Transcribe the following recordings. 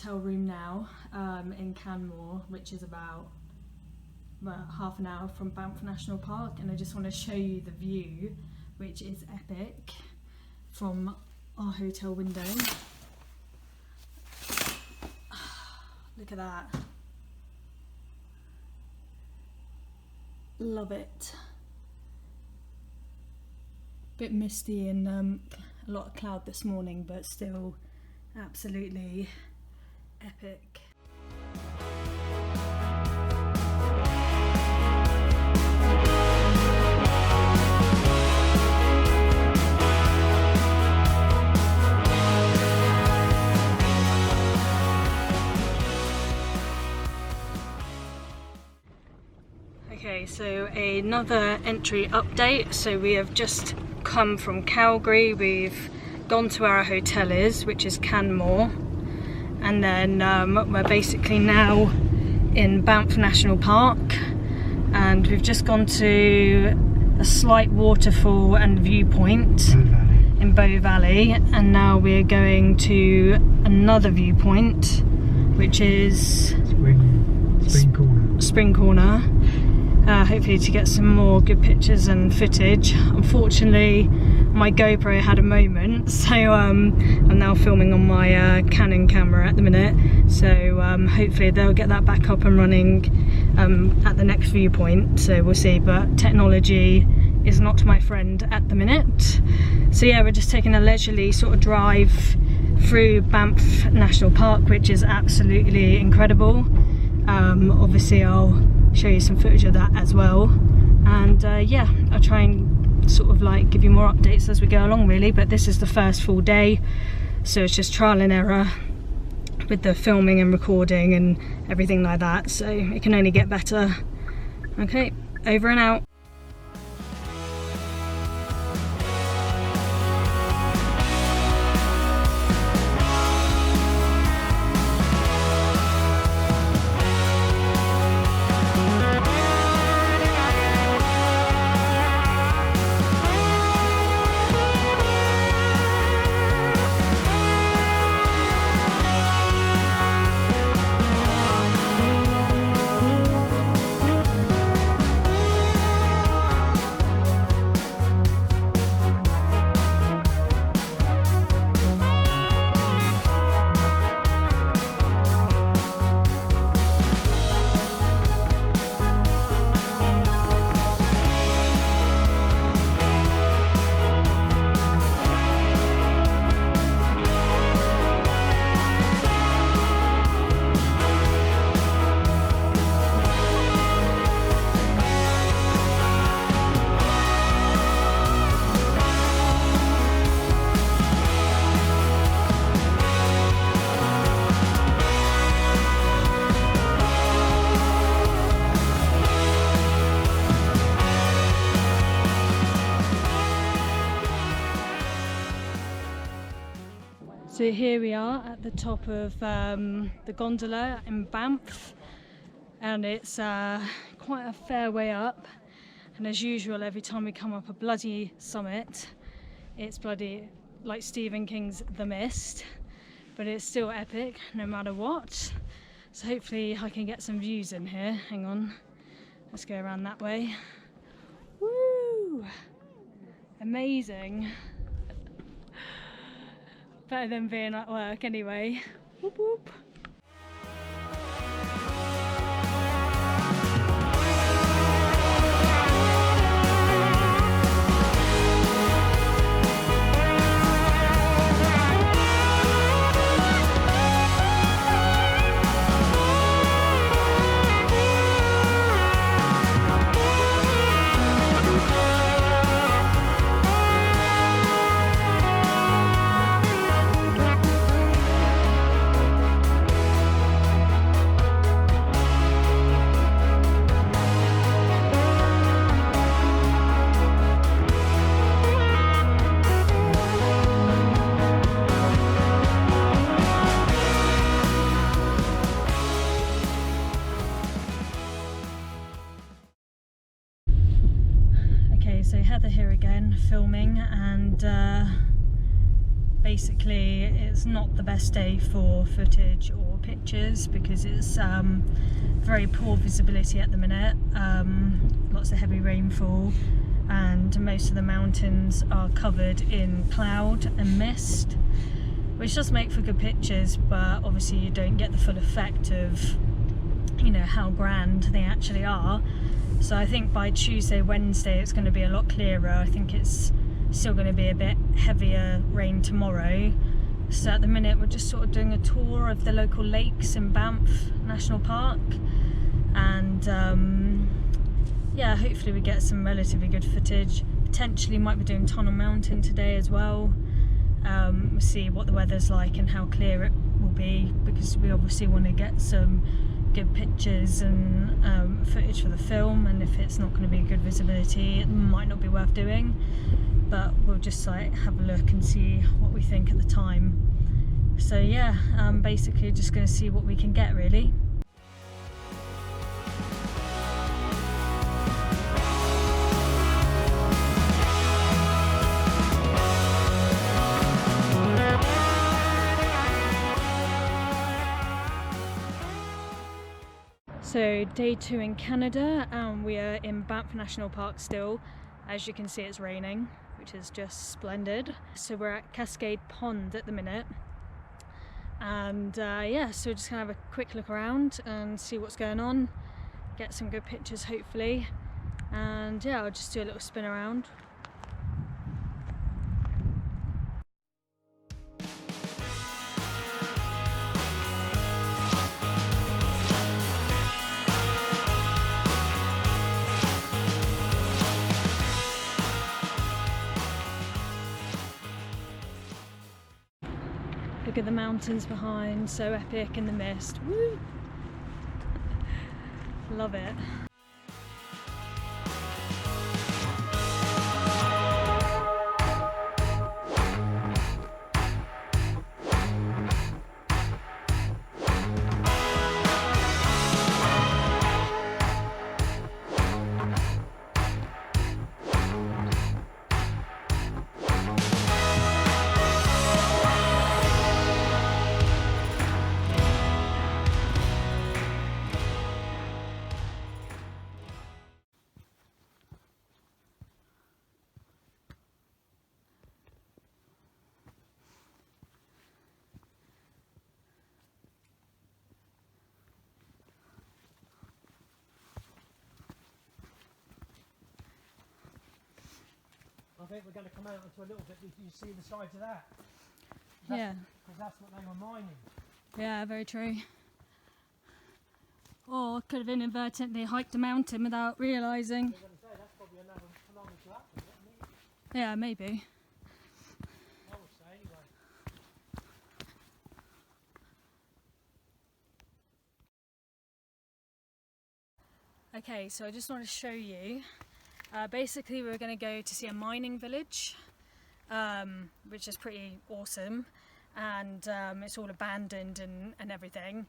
hotel room now in Canmore, which is about half an hour from Banff National Park, and I just want to show you the view, which is epic, from our hotel window. Look at that. Love it. Bit misty and a lot of cloud this morning, but still absolutely epic. Okay, so another entry update. So we have just come from Calgary. We've gone to where our hotel is, which is Canmore, and then we're basically now in Banff National Park, and we've just gone to a slight waterfall and viewpoint in Bow Valley, and now we're going to another viewpoint, which is Spring Corner. Hopefully to get some more good pictures and footage. Unfortunately, my GoPro had a moment, so I'm now filming on my Canon camera at the minute, so hopefully they'll get that back up and running at the next viewpoint, so we'll see. But technology is not my friend at the minute. So yeah, we're just taking a leisurely sort of drive through Banff National Park, which is absolutely incredible. Obviously I'll show you some footage of that as well, and yeah, I'll try and sort of like give you more updates as we go along really. But this is the first full day, so it's just trial and error with the filming and recording and everything like that, so it can only get better. Okay, over and out. So here we are at the top of the gondola in Banff, and it's quite a fair way up, and as usual every time we come up a bloody summit it's bloody like Stephen King's The Mist, but it's still epic no matter what. So hopefully I can get some views in here. Hang on, let's go around that way. Woo! Amazing. Better than being at work anyway. Whoop whoop. So Heather here again filming, and basically it's not the best day for footage or pictures because it's very poor visibility at the minute. Lots of heavy rainfall, and most of the mountains are covered in cloud and mist, which does make for good pictures, but obviously you don't get the full effect of, you know, how grand they actually are. So I think by Tuesday, Wednesday it's going to be a lot clearer. I think it's still going to be a bit heavier rain tomorrow. So at the minute we're just sort of doing a tour of the local lakes in Banff National Park, and yeah, hopefully we get some relatively good footage. Potentially might be doing Tunnel Mountain today as well. We'll see what the weather's like and how clear it will be, because we obviously want to get some good pictures and footage for the film, and if it's not going to be good visibility it might not be worth doing, but we'll just like have a look and see what we think at the time. So yeah, basically just going to see what we can get really. So day 2 in Canada, and we are in Banff National Park still. As you can see, it's raining, which is just splendid. So we're at Cascade Pond at the minute, and yeah, so we're just gonna have a quick look around and see what's going on, get some good pictures hopefully, and yeah, I'll just do a little spin around. Look at the mountains behind, so epic in the mist. Woo! Love it. I think we're going to come out into a little bit if you see the sides of that. Yeah. Because that's what they were mining. Yeah, very true. Or could have inadvertently hiked a mountain without realising. I was going to say, that's probably another kilometre up, isn't it? Yeah, maybe. I would say anyway. Okay, so I just want to show you. Basically, we're going to go to see a mining village, which is pretty awesome, and it's all abandoned and everything.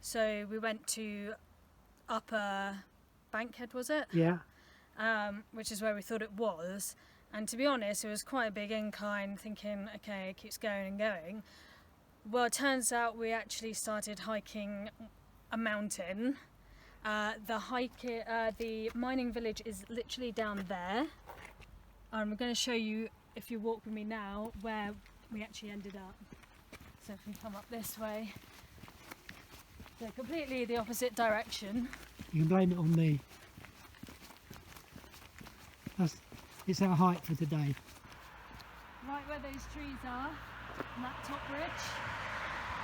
So we went to Upper Bankhead, was it? Yeah. Which is where we thought it was. And to be honest, it was quite a big incline, thinking, okay, it keeps going and going. Well, it turns out we actually started hiking a mountain. The mining village is literally down there. I'm going to show you, if you walk with me now, where we actually ended up. So if we come up this way, so completely the opposite direction. You can blame it on me. It's our hike for today. Right where those trees are, on that top ridge,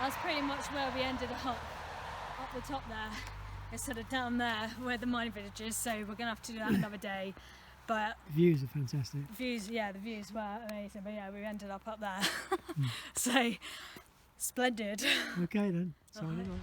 that's pretty much where we ended up the top there, instead of down there where the mining village is. So we're gonna have to do that another day. But the views are fantastic. The views were amazing. But yeah, we ended up there. So splendid. Okay then, signing on.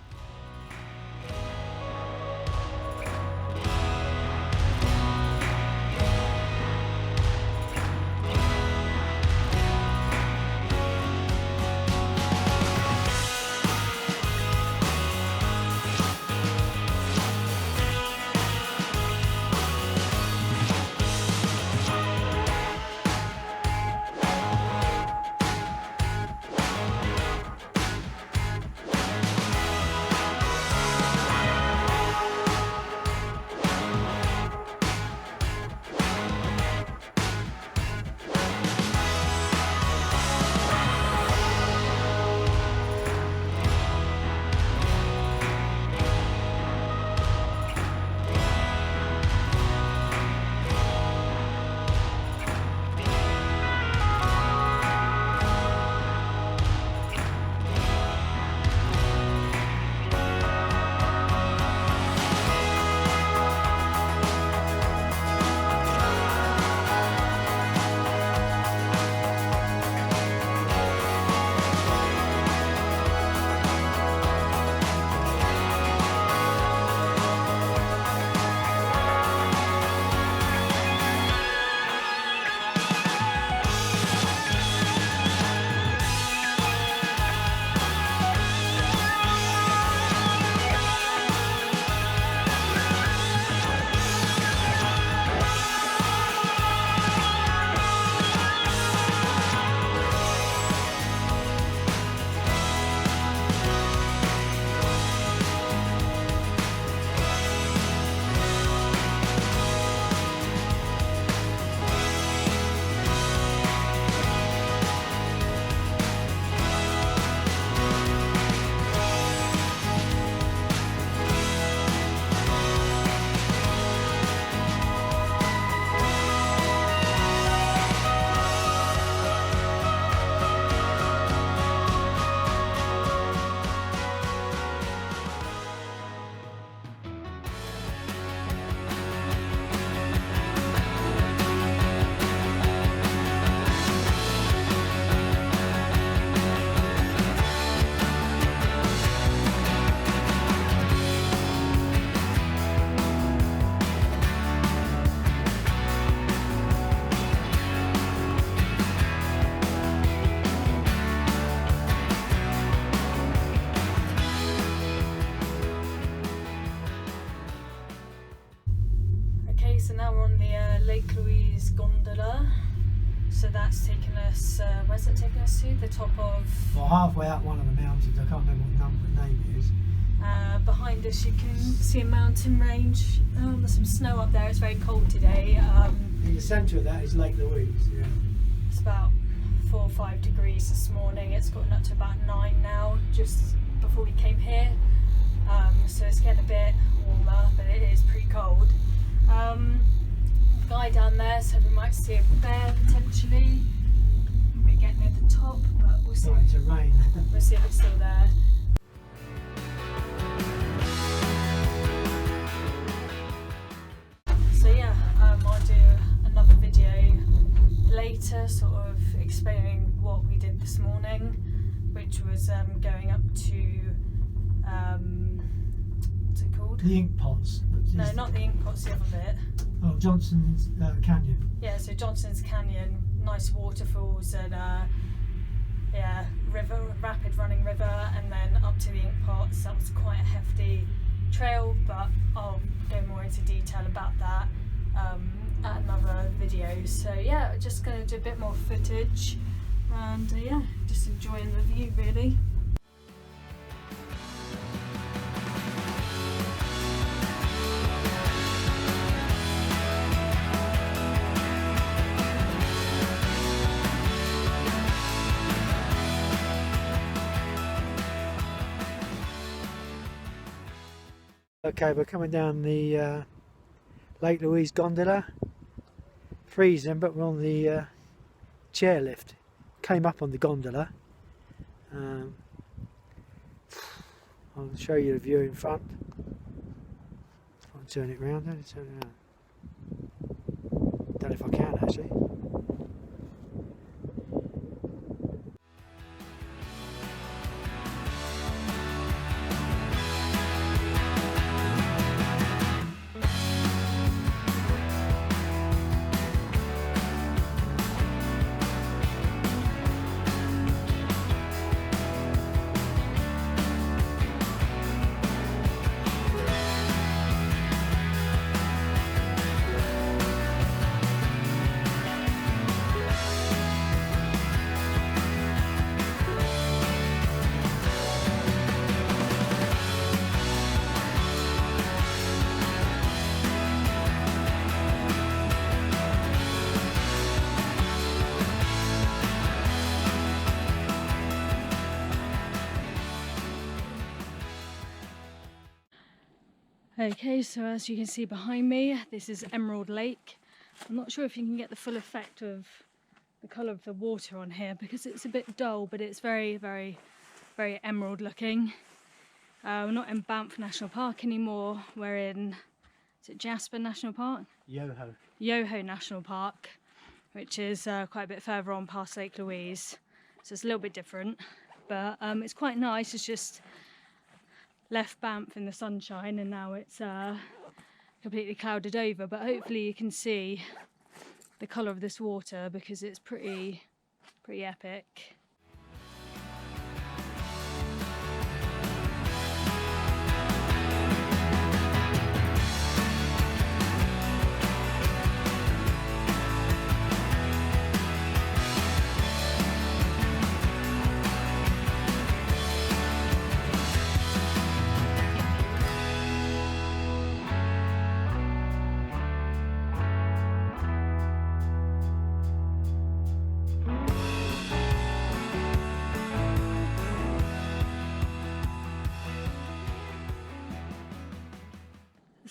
so now we're on the Lake Louise gondola. So that's taken us, where's it taken us to? The top of... Well, halfway up one of the mountains, I can't remember what name it is. Behind us you can see a mountain range. There's some snow up there, it's very cold today. In the centre of that is Lake Louise, yeah. It's about 4 or 5 degrees this morning. It's gotten up to about 9 now, just before we came here. So it's getting a bit warmer, but it is pretty cold. Guy down there said we might see a bear potentially. We're getting near the top, but we'll see. Starting to rain. We'll see if it's still there. So yeah, I'll do another video later, sort of explaining what we did this morning, which was going up to what's it called? The ink pots. No, not the ink pots, the other bit. Oh, Johnson's Canyon. Yeah, so Johnson's Canyon, nice waterfalls and yeah, river, rapid running river, and then up to the ink pots. That was quite a hefty trail, but I'll go more into detail about that at another video. So yeah, just going to do a bit more footage and yeah, just enjoying the view really. Okay, we're coming down the Lake Louise gondola. Freezing, but we're on the chairlift. Came up on the gondola. I'll show you the view in front. I'll turn it round. Turn it around. Don't know if I can actually. Okay, so as you can see behind me, this is Emerald Lake. I'm not sure if you can get the full effect of the colour of the water on here because it's a bit dull, but it's very, very, very emerald looking. We're not in Banff National Park anymore, we're in, is it Jasper National Park? Yoho. Yoho National Park, which is quite a bit further on past Lake Louise. So it's a little bit different, but it's quite nice. It's just left Banff in the sunshine and now it's completely clouded over, but hopefully you can see the colour of this water because it's pretty epic.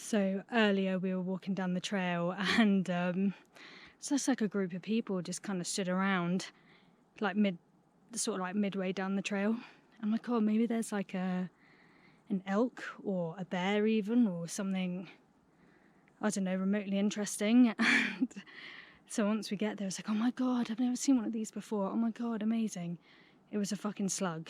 So earlier we were walking down the trail and it's just like a group of people just kind of stood around like midway down the trail. I'm like, oh, maybe there's like an elk or a bear even, or something, I don't know, remotely interesting. And so once we get there, it's like, oh my god, I've never seen one of these before. Oh my god, amazing. It was a fucking slug.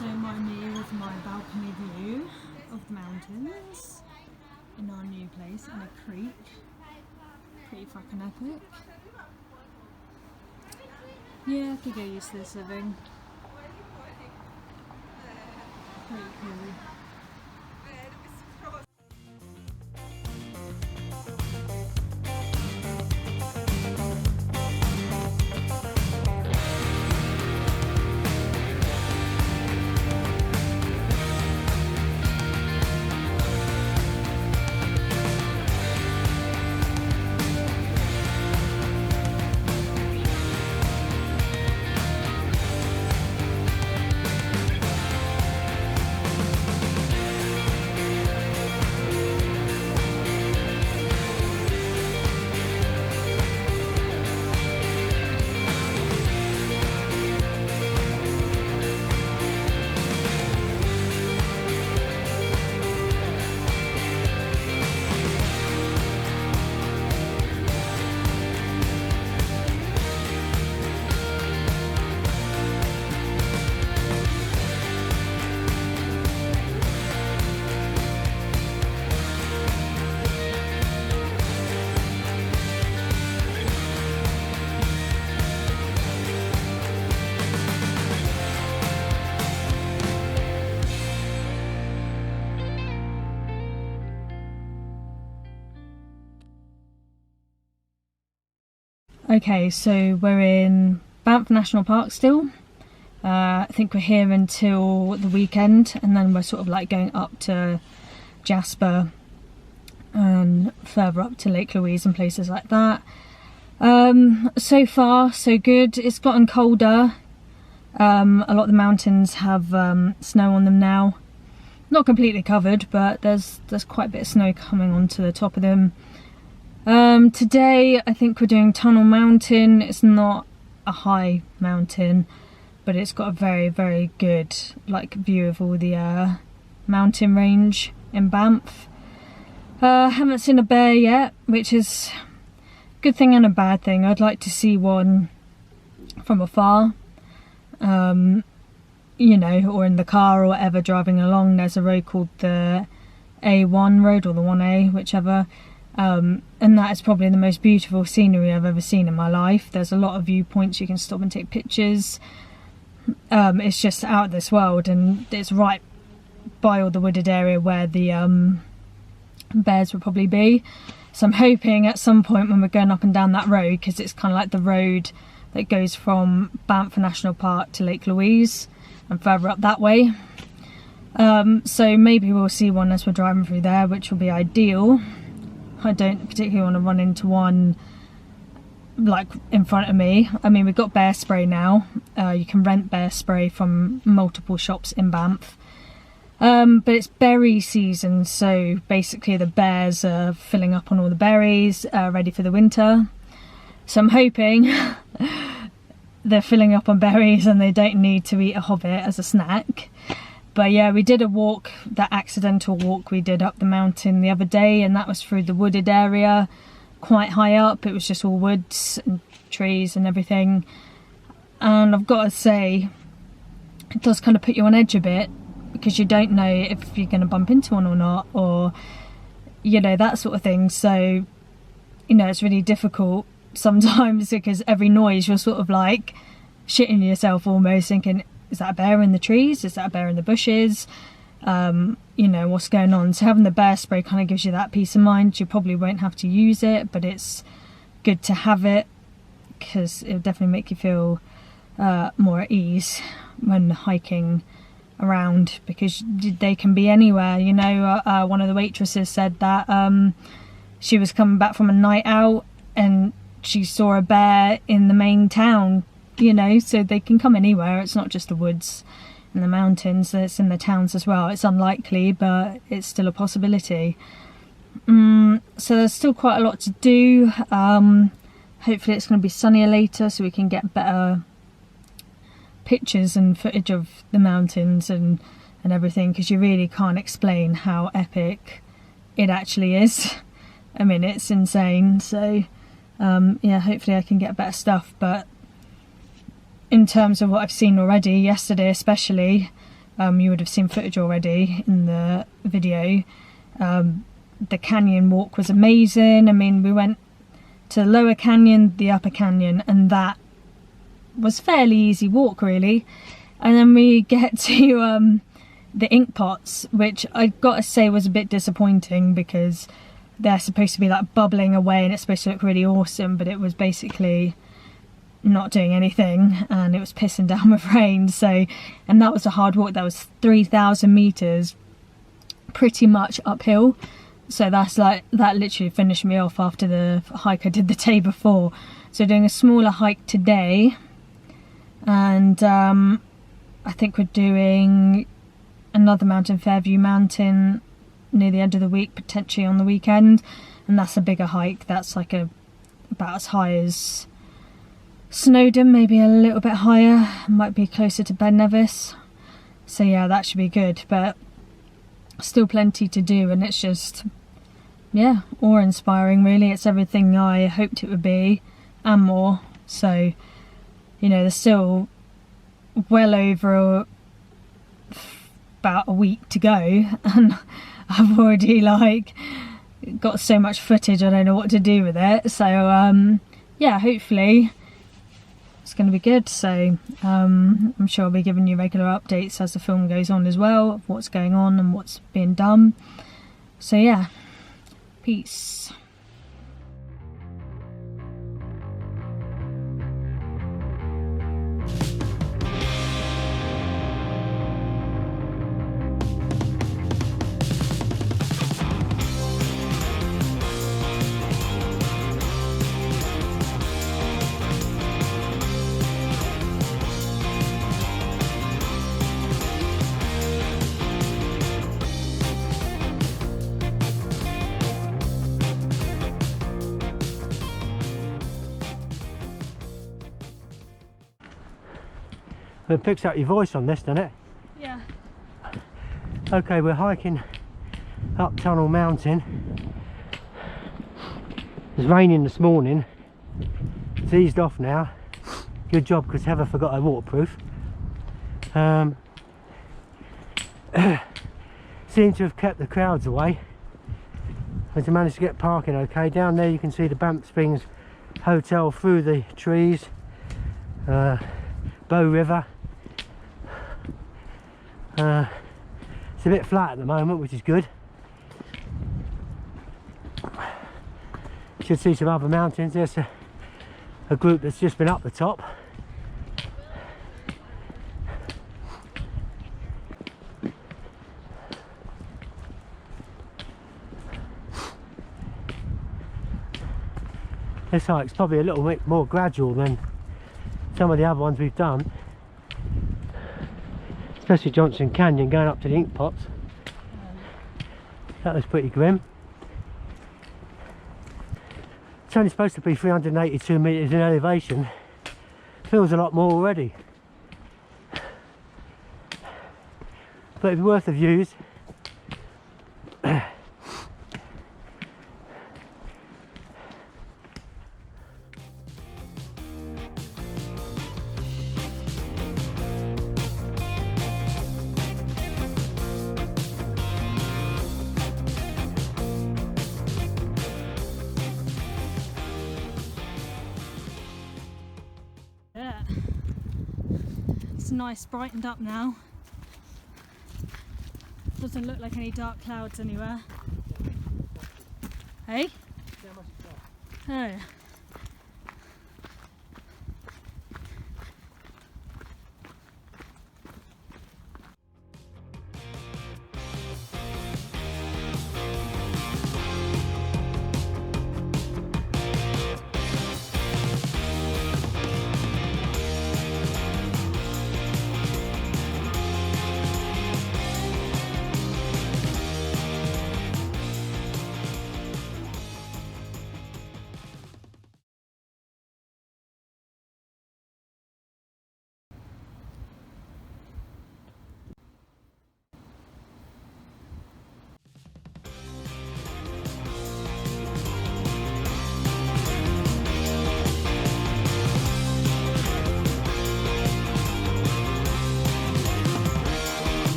Don't mind me with my balcony view of the mountains in our new place in a creek. Pretty fucking epic. Yeah, I could get used to this living. Pretty cool. Okay, so we're in Banff National Park still. I think we're here until the weekend, and then we're sort of like going up to Jasper and further up to Lake Louise and places like that. So far so good. It's gotten colder. A lot of the mountains have snow on them now. Not completely covered, but there's quite a bit of snow coming onto the top of them. Today I think we're doing Tunnel Mountain. It's not a high mountain, but it's got a very, very good like view of all the mountain range in Banff. Haven't seen a bear yet, which is a good thing and a bad thing. I'd like to see one from afar, you know, or in the car or whatever driving along. There's a road called the A1 road or the 1A, whichever. And that is probably the most beautiful scenery I've ever seen in my life. There's a lot of viewpoints, you can stop and take pictures. It's just out of this world, and it's right by all the wooded area where the bears will probably be. So I'm hoping at some point when we're going up and down that road, because it's kind of like the road that goes from Banff National Park to Lake Louise and further up that way. So maybe we'll see one as we're driving through there, which will be ideal. I don't particularly want to run into one like in front of me. I mean, we've got bear spray now. You can rent bear spray from multiple shops in Banff. But it's berry season, so basically the bears are filling up on all the berries, ready for the winter. So I'm hoping they're filling up on berries and they don't need to eat a hobbit as a snack. But yeah, we did a walk, that accidental walk we did up the mountain the other day, and that was through the wooded area, quite high up. It was just all woods and trees and everything. And I've got to say, it does kind of put you on edge a bit, because you don't know if you're going to bump into one or not, or, you know, that sort of thing. So, you know, it's really difficult sometimes, because every noise you're sort of like shitting yourself almost, thinking, is that a bear in the trees? Is that a bear in the bushes? You know, what's going on? So having the bear spray kind of gives you that peace of mind. You probably won't have to use it, but it's good to have it, because it'll definitely make you feel more at ease when hiking around, because they can be anywhere. You know, one of the waitresses said that she was coming back from a night out and she saw a bear in the main town. You know, so they can come anywhere. It's not just the woods and the mountains, it's in the towns as well. It's unlikely, but it's still a possibility. So there's still quite a lot to do. Hopefully it's going to be sunnier later, so we can get better pictures and footage of the mountains and everything, because you really can't explain how epic it actually is. I mean, it's insane. So yeah, hopefully I can get better stuff. But in terms of what I've seen already, yesterday especially, You would have seen footage already in the video. The canyon walk was amazing. I mean, we went to the lower canyon, the upper canyon, and that was fairly easy walk really. And then we get to the ink pots, which I gotta say was a bit disappointing because they're supposed to be like bubbling away and it's supposed to look really awesome, but it was basically not doing anything and it was pissing down with rain. So, and that was a hard walk. That was 3,000 meters pretty much uphill. So that's like, that literally finished me off after the hike I did the day before. So doing a smaller hike today, and I think we're doing another mountain, Fairview Mountain, near the end of the week, potentially on the weekend, and that's a bigger hike. That's like about as high as Snowdon, maybe a little bit higher, might be closer to Ben Nevis. So yeah, that should be good, but still plenty to do, and it's just, yeah, awe-inspiring really. It's everything I hoped it would be and more. So, you know, there's still well over about a week to go, and I've already like got so much footage I don't know what to do with it. So yeah, hopefully it's going to be good. So I'm sure I'll be giving you regular updates as the film goes on as well, of what's going on and what's being done. So yeah, peace. It picks up your voice on this, doesn't it? Yeah. Okay, we're hiking up Tunnel Mountain. It was raining this morning. It's eased off now. Good job, because Heather forgot her waterproof. Seem to have kept the crowds away. As I managed to get parking okay. Down there you can see the Banff Springs Hotel through the trees. Bow River. It's a bit flat at the moment, which is good. Should see some other mountains. There's a group that's just been up the top. This hike's probably a little bit more gradual than some of the other ones we've done, especially Johnson Canyon going up to the ink pots. That was pretty grim. It's only supposed to be 382 metres in elevation. Feels a lot more already, but it's worth the views. Yeah, it's nice, brightened up now. Doesn't look like any dark clouds anywhere. Hey? Oh.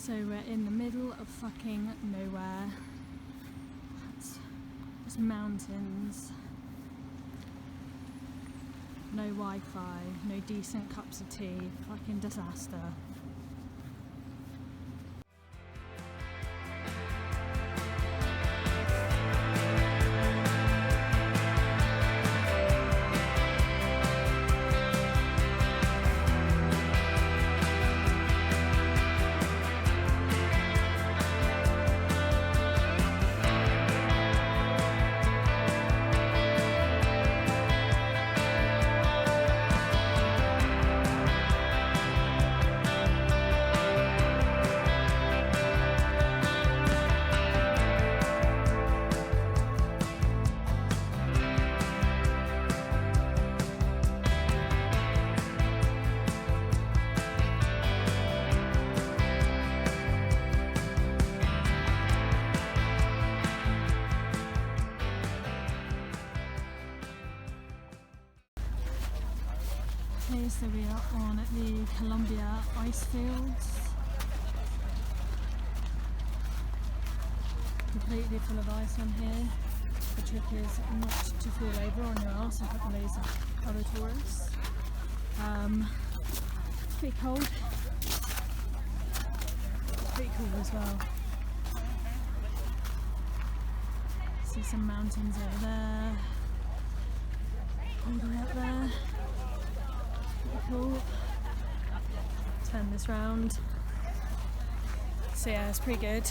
So we're in the middle of fucking nowhere. It's just mountains. No Wi-Fi, no decent cups of tea. Fucking disaster. Okay, so we are on the Columbia ice fields. Completely full of ice on here. The trick is not to fall over on your ass in front of loads of other tourists. Pretty cold. Pretty cool as well. See some mountains over there. All the way up there. Cool. Turn this round. So yeah, it's pretty good.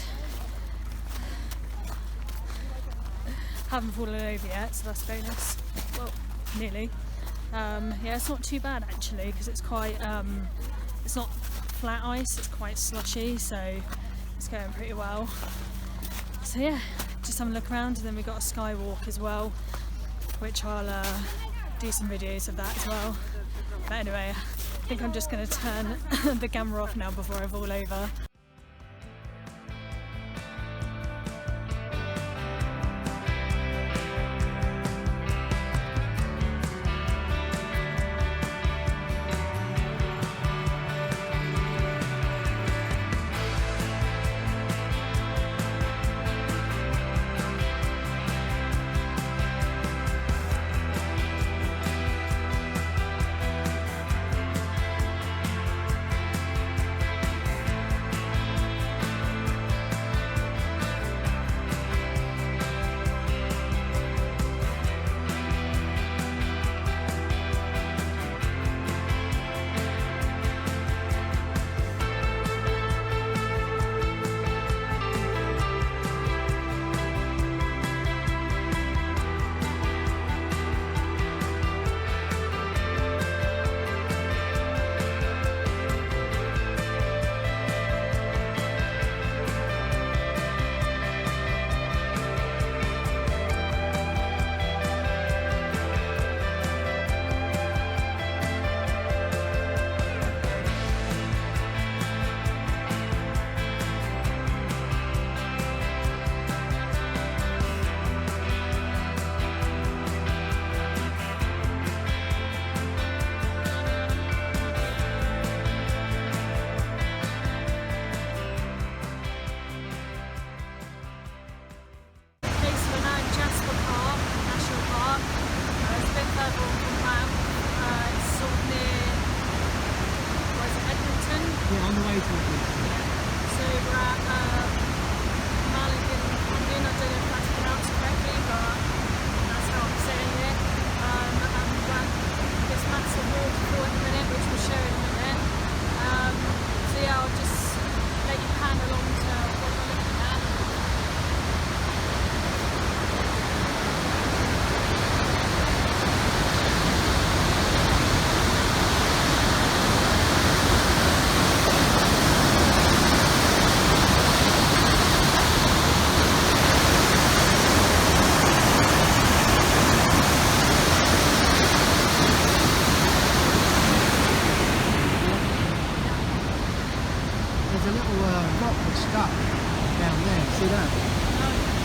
Haven't fallen over yet, so that's a bonus. Well, nearly. Yeah, it's not too bad actually, because it's quite it's not flat ice, it's quite slushy, so it's going pretty well. So yeah, just have a look around, and then we've got a skywalk as well, which I'll do some videos of that as well. But anyway, I think I'm just going to turn the camera off now before I fall over.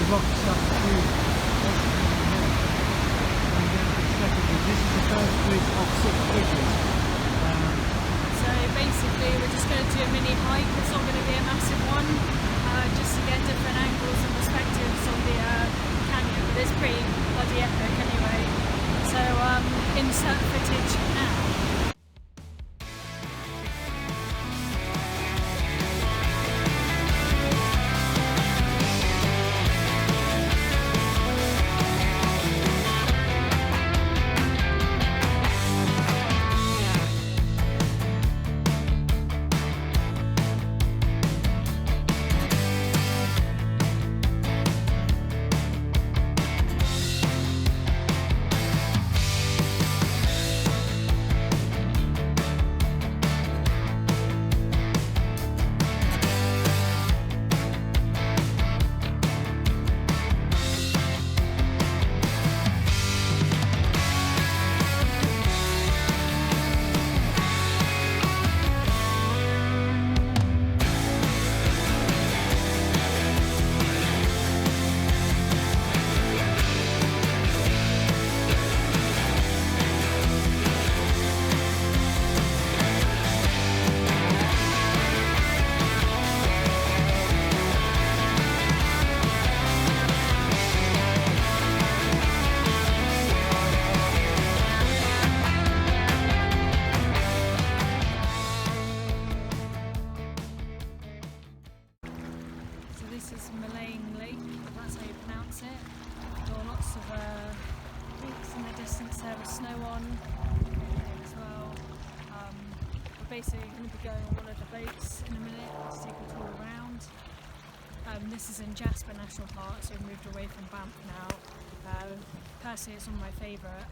So basically we're just going to do a mini hike. It's not going to be a massive on just to get different angles and perspectives on the canyon, but it's pretty bloody epic anyway. So insert footage now. This is Mullane Lake, if that's how you pronounce it. There are lots of peaks in the distance there with snow on as well. We're basically going to be going on one of the boats in a minute to take a tour around. This is in Jasper National Park, so we've moved away from Banff now. Personally, it's one of my favourite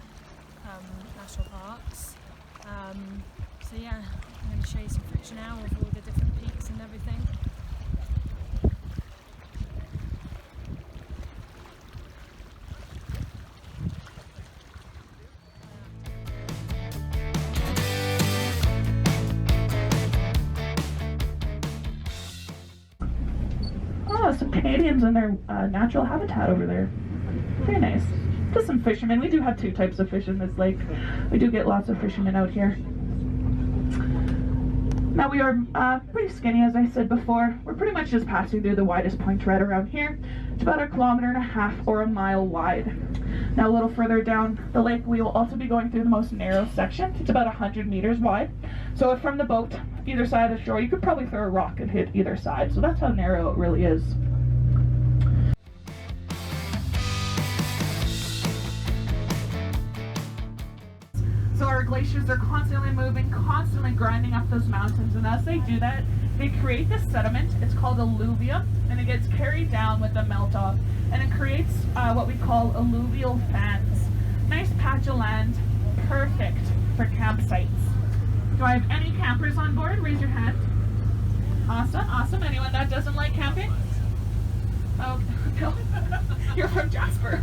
national parks. So yeah, I'm going to show you some footage now of all the different peaks and everything. Some Canadians in their natural habitat over there. Very nice. Just some fishermen. We do have two types of fish in this lake. We do get lots of fishermen out here. Now we are pretty skinny, as I said before. We're pretty much just passing through the widest point right around here. It's about 1.5 kilometers or a mile wide. Now a little further down the lake, we will also be going through the most narrow section. It's about 100 meters wide. So if from the boat, either side of the shore, you could probably throw a rock and hit either side. So that's how narrow it really is. So our glaciers are constantly moving, constantly grinding up those mountains, and as they do that, they create this sediment. It's called alluvium, and it gets carried down with the melt-off, and it creates what we call alluvial fans. Nice patch of land, perfect for campsites. Do I have any campers on board? Raise your hand. Awesome, awesome. Anyone that doesn't like camping? Oh, no. You're from Jasper.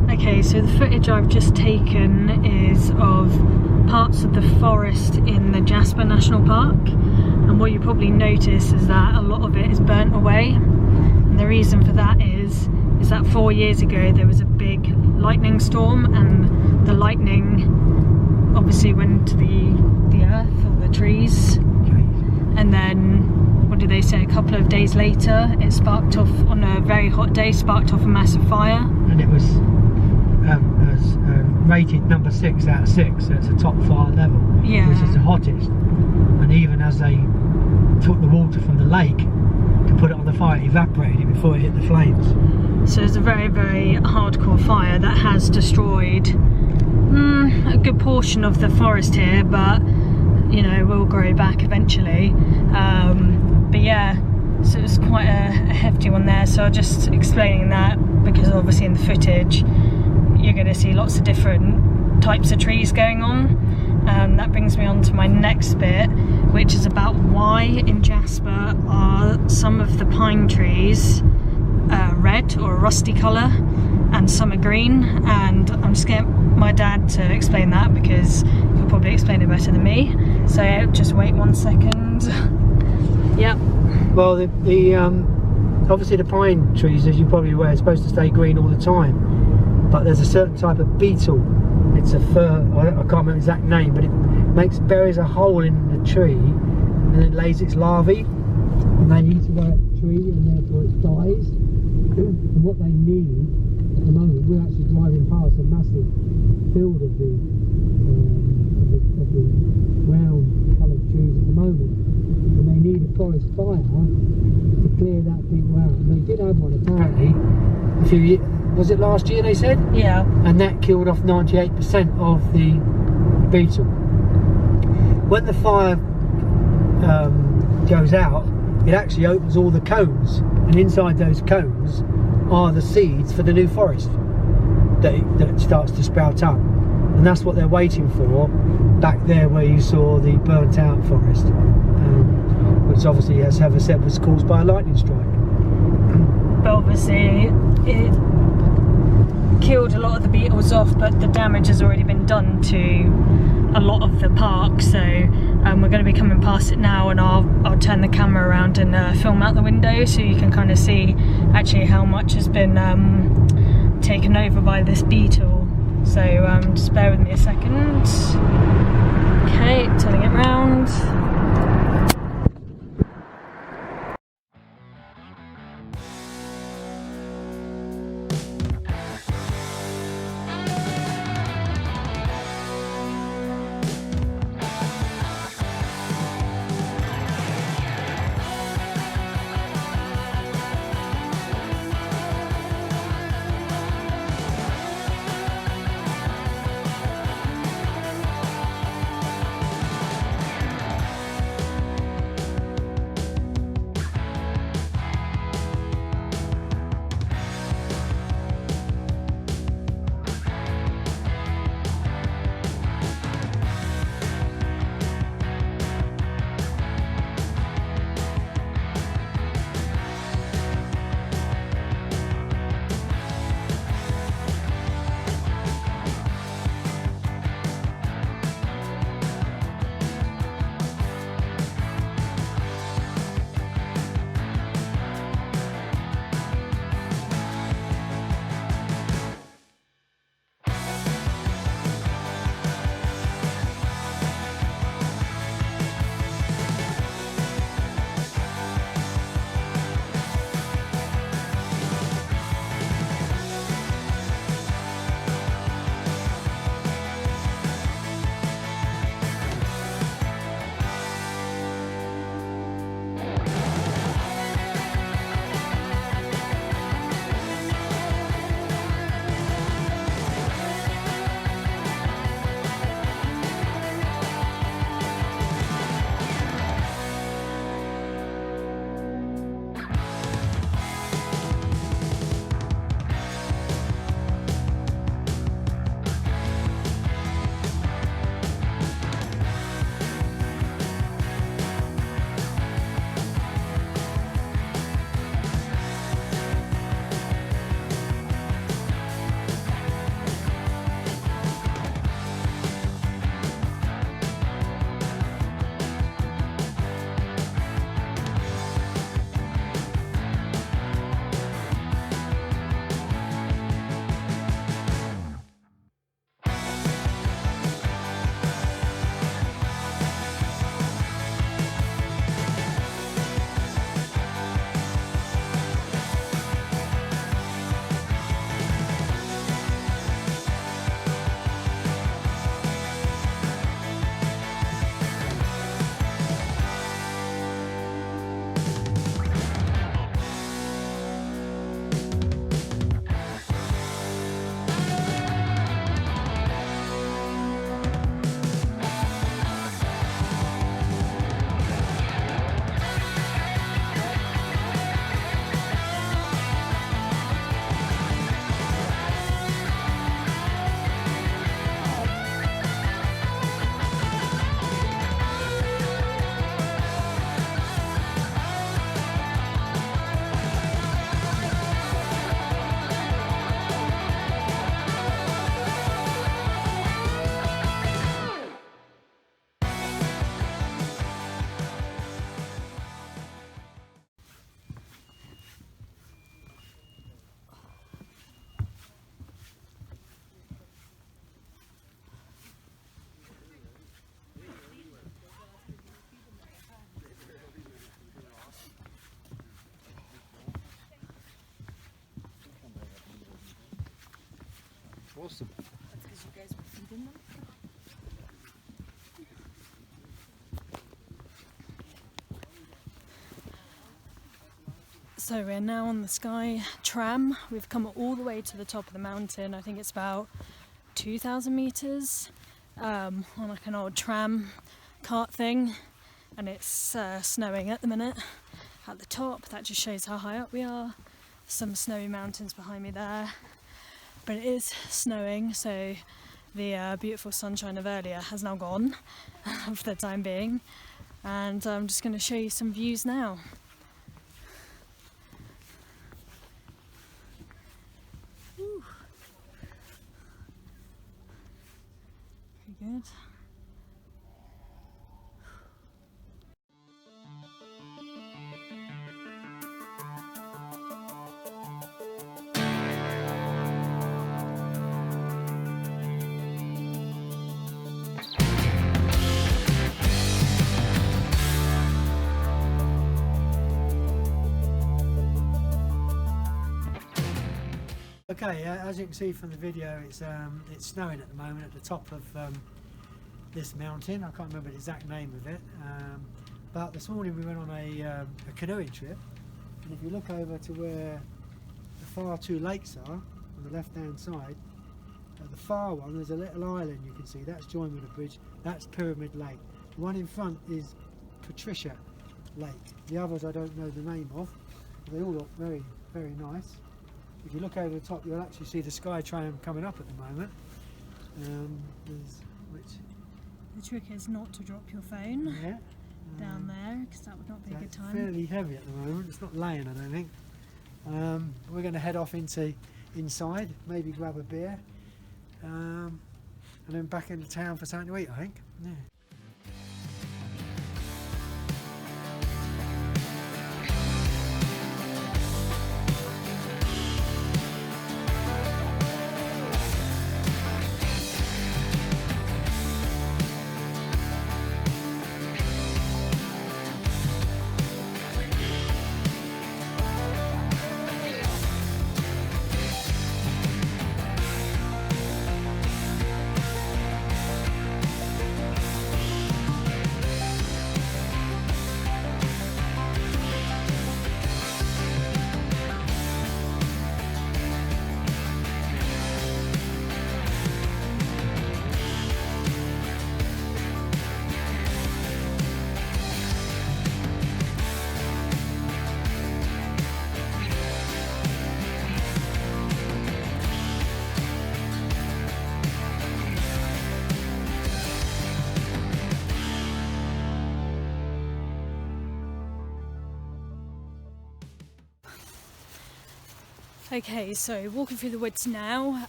Okay, so the footage I've just taken is of parts of the forest in the Jasper National Park, and what you probably notice is that a lot of it is burnt away. And the reason for that is that 4 years ago there was a big lightning storm, and the lightning obviously went to the earth or the trees, and then what did they say, a couple of days later it sparked off, on a very hot day, sparked off a massive fire. And it was rated number 6 out of 6, so it's a top fire level, Yeah. which is the hottest. And even as they took the water from the lake to put it on the fire, it evaporated before it hit the flames. So it's a very, very hardcore fire that has destroyed a good portion of the forest here, but you know, will grow back eventually. But yeah, so it's quite a hefty one there. So I'm just explaining that because obviously in the footage you're going to see lots of different types of trees going on. That brings me on to my next bit, which is about why in Jasper are some of the pine trees red or a rusty colour and some are green, and I'm just getting my dad to explain that because he'll probably explain it better than me. So just wait 1 second. Yep. Well, the obviously the pine trees, as you probably aware, are supposed to stay green all the time, but there's a certain type of beetle. It's a fir, I can't remember the exact name, but it buries a hole in the tree and then lays its larvae, and they eat away at the tree and therefore it dies. And what they need at the moment, we're actually driving past a massive field of the brown coloured trees at the moment, and they need a forest fire to clear that people out. And they did have one apparently a few years, was it last year they said? Yeah. And that killed off 98% of the beetle. When the fire goes out, it actually opens all the cones, and inside those cones are the seeds for the new forest that starts to sprout up. And that's what they're waiting for back there where you saw the burnt out forest, which obviously, as Heather said, was caused by a lightning strike. But obviously it killed a lot of the beetles off, but the damage has already been done to a lot of the park. So we're going to be coming past it now, and I'll turn the camera around and film out the window so you can kind of see actually how much has been taken over by this beetle. So just bear with me a second. Okay, turning it round. Awesome. That's because you guys were feeding them. So we're now on the Sky Tram. We've come all the way to the top of the mountain. I think it's about 2,000 meters on like an old tram cart thing, and it's snowing at the minute at the top. That just shows how high up we are. Some snowy mountains behind me there, but it is snowing, so the beautiful sunshine of earlier has now gone for the time being, and I'm just going to show you some views now. Whew. Pretty good. Okay, as you can see from the video, it's snowing at the moment at the top of this mountain. I can't remember the exact name of it, but this morning we went on a canoeing trip, and if you look over to where the far two lakes are on the left hand side, at the far one there's a little island you can see, that's joined with a bridge, that's Pyramid Lake. The one in front is Patricia Lake. The others I don't know the name of. They all look very, very nice. If you look over the top, you'll actually see the Sky Tram coming up at the moment. The trick is not to drop your phone down there, because that would not be a good time. It's fairly heavy at the moment. It's not laying, I don't think. We're going to head off inside, maybe grab a beer, and then back into town for something to eat, I think. Yeah. Okay, so walking through the woods now.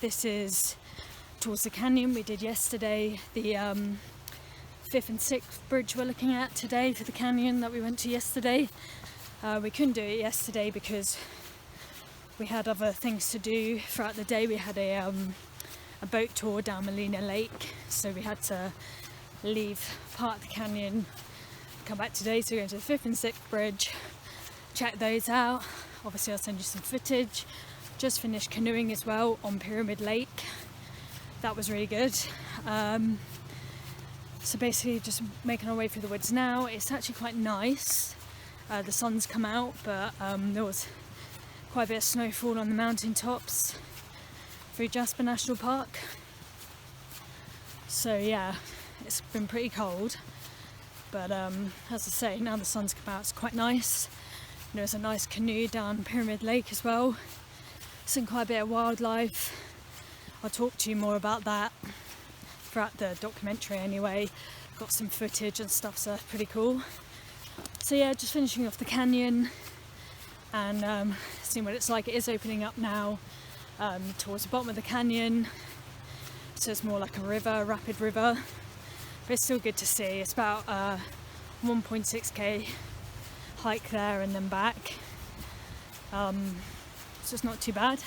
This is towards the canyon we did yesterday. The 5th and 6th bridge we're looking at today for the canyon that we went to yesterday. We couldn't do it yesterday because we had other things to do throughout the day. We had a boat tour down Molina Lake, so we had to leave part of the canyon, come back today. So we're going to the 5th and 6th bridge, check those out. Obviously I'll send you some footage. Just finished canoeing as well on Pyramid Lake. That was really good. So basically just making our way through the woods now. It's actually quite nice. The sun's come out, but there was quite a bit of snowfall on the mountain tops through Jasper National Park. So yeah, it's been pretty cold. But as I say, now the sun's come out, it's quite nice. There's a nice canoe down Pyramid Lake as well. Seen quite a bit of wildlife. I'll talk to you more about that throughout the documentary anyway. Got some footage and stuff, so that's pretty cool. So yeah, just finishing off the canyon and seeing what it's like. It is opening up now towards the bottom of the canyon. So it's more like a river, a rapid river. But it's still good to see. It's about 1.6k hike there and then back, so it's not too bad,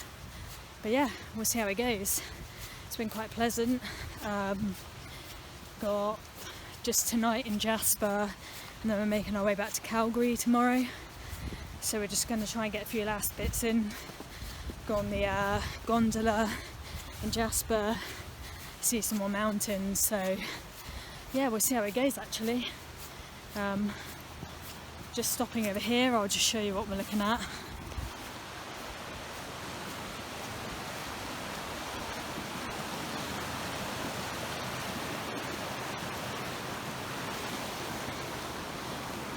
but yeah, we'll see how it goes. It's been quite pleasant. Got just tonight in Jasper, and then we're making our way back to Calgary tomorrow, so we're just going to try and get a few last bits in. Go on the gondola in Jasper, see some more mountains. So yeah, we'll see how it goes actually. Just stopping over here, I'll just show you what we're looking at.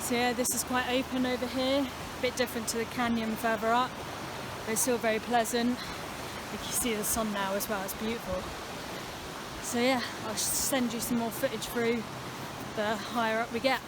So yeah, this is quite open over here, a bit different to the canyon further up, but it's still very pleasant. You can see the sun now as well, it's beautiful. So yeah, I'll send you some more footage through the higher up we get.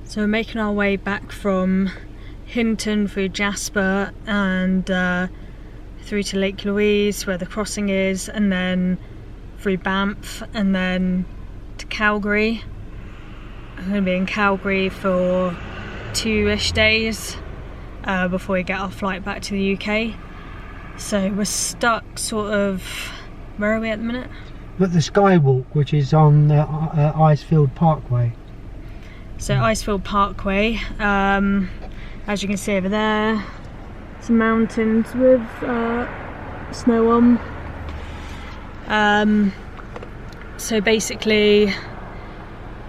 So we're making our way back from Hinton through Jasper and through to Lake Louise where the crossing is, and then through Banff and then to Calgary. I'm going to be in Calgary for 2-ish days before we get our flight back to the UK. So we're stuck sort of, where are we at the minute? At the Skywalk, which is on the Icefield Parkway. So Icefield Parkway, as you can see over there, some mountains with snow on. So basically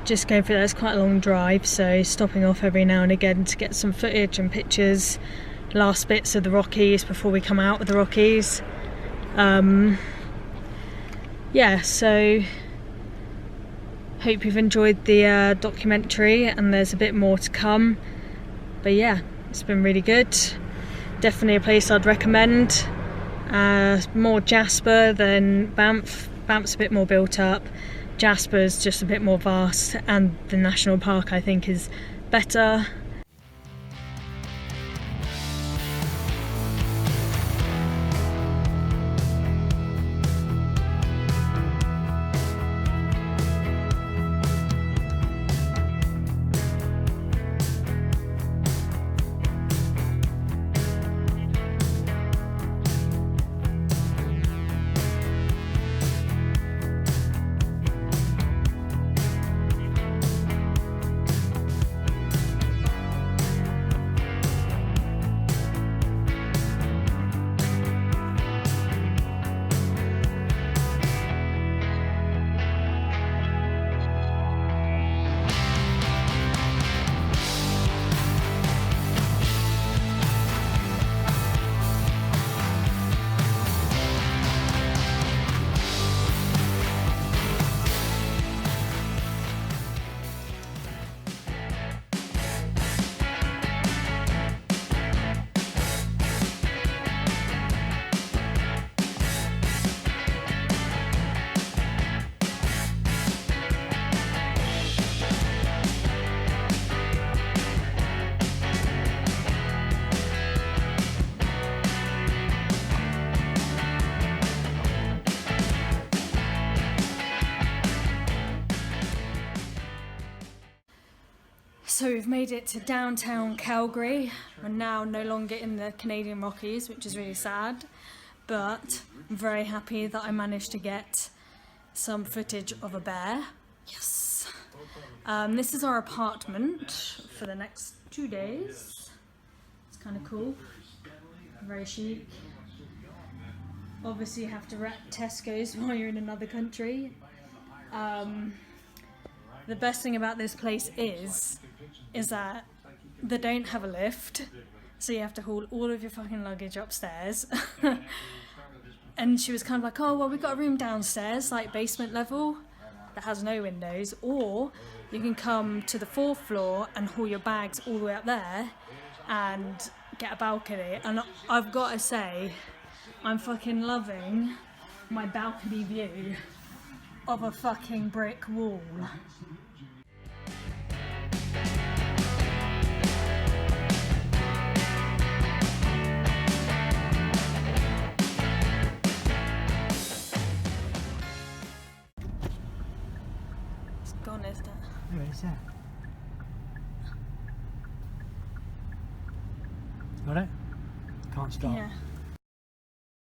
just going through that. It's quite a long drive, so stopping off every now and again to get some footage and pictures, last bits of the Rockies before we come out of the Rockies. Yeah, so hope you've enjoyed the documentary, and there's a bit more to come, but yeah, it's been really good. Definitely a place I'd recommend. More Jasper than Banff. Banff's a bit more built up, Jasper's just a bit more vast, and the national park I think is better. So we've made it to downtown Calgary. We're now no longer in the Canadian Rockies, which is really sad, but I'm very happy that I managed to get some footage of a bear. Yes. This is our apartment for the next 2 days. It's kind of cool, very chic. Obviously you have to rep Tesco's while you're in another country. The best thing about this place is that they don't have a lift, so you have to haul all of your fucking luggage upstairs. And she was kind of like, oh, well, we've got a room downstairs, like basement level, that has no windows, or you can come to the 4th floor and haul your bags all the way up there and get a balcony. And I've got to say, I'm fucking loving my balcony view of a fucking brick wall. It's gone, isn't it? Where is that? Got it? Can't stop. Yeah.